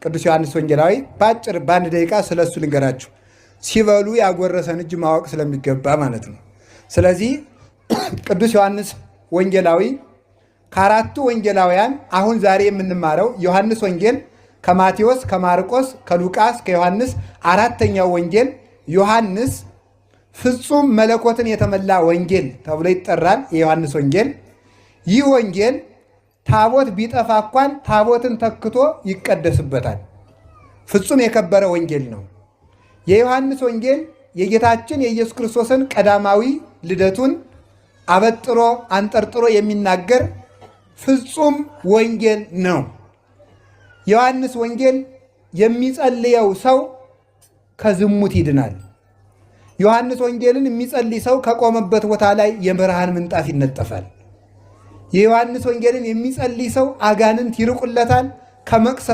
ቅዱስ ዮሐንስ ወንጌላዊ በአጭር በአንድ ደቂቃ ስለሱ ልንገራችሁ። ሲበሉ ያጎረሰን እጅ ማወቅ ስለሚገባ ማለት ነው። ስለዚህ ቅዱስ ዮሐንስ ወንጌላዊ ከአራቱ ወንጌላውያን አሁን ዛሬ የምንማረው ዮሐንስ ወንጌል ከማቴዎስ፣ ከማርቆስ፣ ከሉቃስ፣ ከዮሐንስ አራተኛው ወንጌል ዮሐንስ ፍጹም መለኮትን የተመላ ወንጌል ተብሎ ይጠራል። የዮሐንስ ወንጌል ይህ ወንጌል ታቦት ቢጠፋ እንኳን ታቦትን ተክቶ ይቀደስበታል። ፍጹም የከበረ ወንጌል ነው። የዮሐንስ ወንጌል የጌታችን የኢየሱስ ክርስቶስን ቀዳማዊ ልደቱን አበጥሮ አንጠርጥሮ የሚናገር ፍጹም ወንጌል ነው። ዮሐንስ ወንጌል የሚጸልየው ሰው ከዝሙት ይድናል። ዮሐንስ ወንጌልን የሚጸልይ ሰው ከቆመበት ቦታ ላይ የብርሃን ምንጣፍ ይነጠፋል። የዮሐንስ ወንጌልን የሚጸልይ ሰው አጋንንት ይርቁለታል። ከመቅሰ